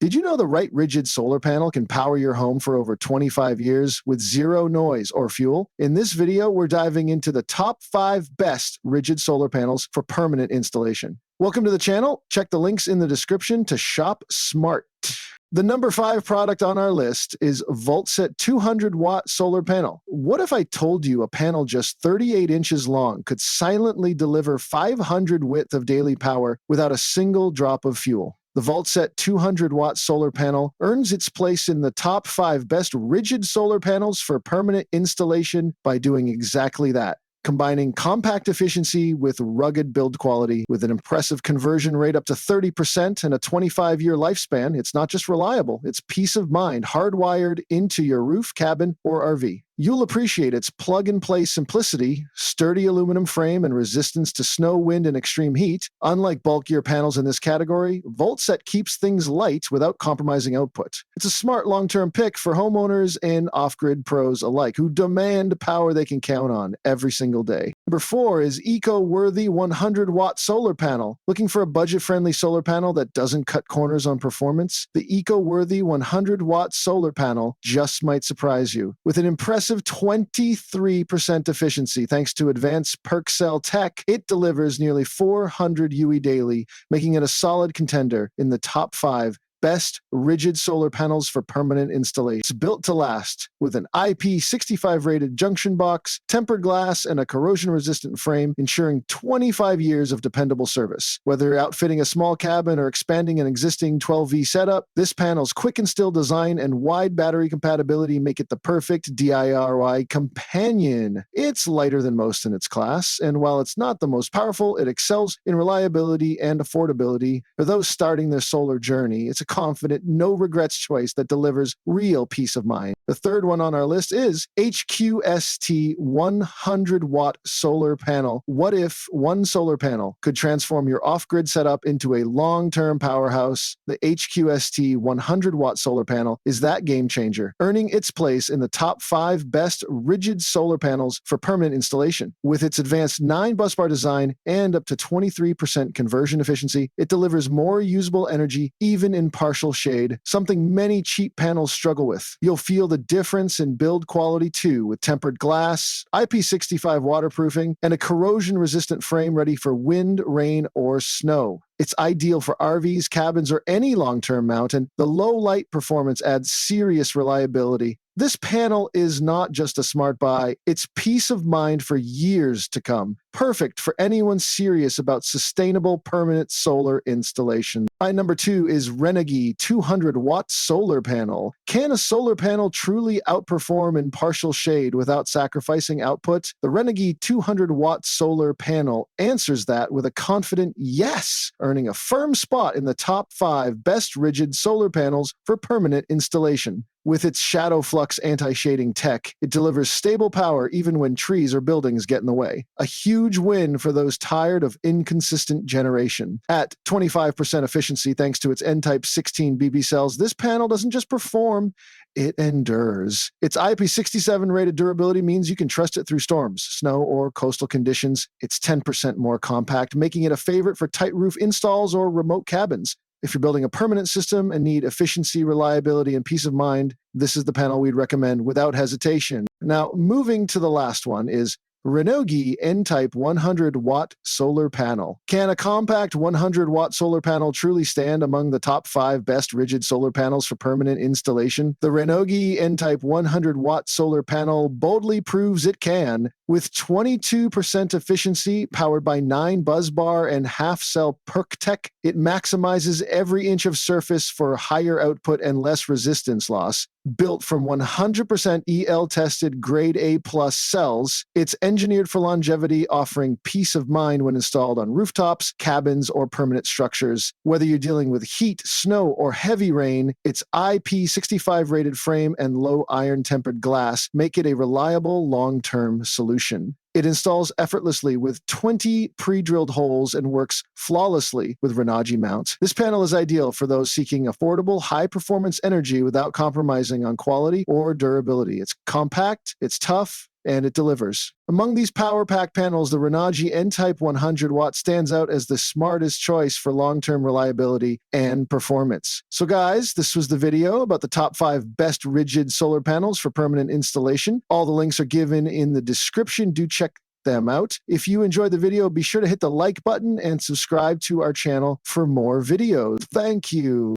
Did you know the right rigid solar panel can power your home for over 25 years with zero noise or fuel? In this video, we're diving into the top 5 best rigid solar panels for permanent installation. Welcome to the channel. Check the links in the description to shop smart. The number 5 product on our list is Voltset 200-watt solar panel. What if I told you a panel just 38 inches long could silently deliver 500 width of daily power without a single drop of fuel? The Voltset 200-watt solar panel earns its place in the top 5 best rigid solar panels for permanent installation by doing exactly that, combining compact efficiency with rugged build quality. With an impressive conversion rate up to 30% and a 25-year lifespan, it's not just reliable, it's peace of mind hardwired into your roof, cabin, or RV. You'll appreciate its plug-and-play simplicity, sturdy aluminum frame, and resistance to snow, wind, and extreme heat. Unlike bulkier panels in this category, Voltset keeps things light without compromising output. It's a smart long-term pick for homeowners and off-grid pros alike who demand power they can count on every single day. Number 4 is eco-worthy 100-watt solar panel. Looking for a budget-friendly solar panel that doesn't cut corners on performance? The eco-worthy 100-watt solar panel just might surprise you. With an impressive 23% efficiency thanks to advanced perk cell tech, it delivers nearly 400 UE daily, making it a solid contender in the top 5 best rigid solar panels for permanent installation. It's built to last with an IP65 rated junction box, tempered glass, and a corrosion-resistant frame, ensuring 25 years of dependable service. Whether you're outfitting a small cabin or expanding an existing 12V setup, this panel's quick install design and wide battery compatibility make it the perfect DIY companion. It's lighter than most in its class, and while it's not the most powerful, it excels in reliability and affordability. For those starting their solar journey, it's a confident, no-regrets choice that delivers real peace of mind. The third one on our list is HQST 100-watt solar panel. What if one solar panel could transform your off-grid setup into a long-term powerhouse? The HQST 100-watt solar panel is that game changer, earning its place in the top 5 best rigid solar panels for permanent installation. With its advanced 9-busbar design and up to 23% conversion efficiency, it delivers more usable energy even in partial shade, something many cheap panels struggle with. You'll feel the difference in build quality too, with tempered glass, IP65 waterproofing, and a corrosion-resistant frame ready for wind, rain, or snow. It's ideal for RVs, cabins, or any long-term mount, and the low light performance adds serious reliability. This panel is not just a smart buy, it's peace of mind for years to come. Perfect for anyone serious about sustainable permanent solar installation. My number 2 is Renogy 200-watt solar panel. Can a solar panel truly outperform in partial shade without sacrificing output? The Renogy 200-watt solar panel answers that with a confident yes, earning a firm spot in the top 5 best rigid solar panels for permanent installation. With its shadow flux anti-shading tech, it delivers stable power even when trees or buildings get in the way. A huge win for those tired of inconsistent generation. At 25% efficiency thanks to its N-Type 16 BB cells, this panel doesn't just perform, it endures. Its IP67 rated durability means you can trust it through storms, snow, or coastal conditions. It's 10% more compact, making it a favorite for tight roof installs or remote cabins. If you're building a permanent system and need efficiency, reliability, and peace of mind, this is the panel we'd recommend without hesitation. Now, moving to the last one is Renogy N-Type 100-watt solar panel. Can a compact 100-watt solar panel truly stand among the top 5 best rigid solar panels for permanent installation? The Renogy N-Type 100-watt solar panel boldly proves it can. With 22% efficiency, powered by 9-busbar and half-cell perk tech, it maximizes every inch of surface for higher output and less resistance loss. Built from 100% EL-tested grade A+ cells, it's engineered for longevity, offering peace of mind when installed on rooftops, cabins, or permanent structures. Whether you're dealing with heat, snow, or heavy rain, its IP65 rated frame and low iron tempered glass make it a reliable long-term solution. It installs effortlessly with 20 pre-drilled holes and works flawlessly with Renogy mounts. This panel is ideal for those seeking affordable, high-performance energy without compromising on quality or durability. It's compact, it's tough, and it delivers. Among these power pack panels, the Renogy N-Type 100 watt stands out as the smartest choice for long-term reliability and performance. So guys, this was the video about the top 5 best rigid solar panels for permanent installation. All the links are given in the description. Do check them out. If you enjoyed the video, be sure to hit the like button and subscribe to our channel for more videos. Thank you.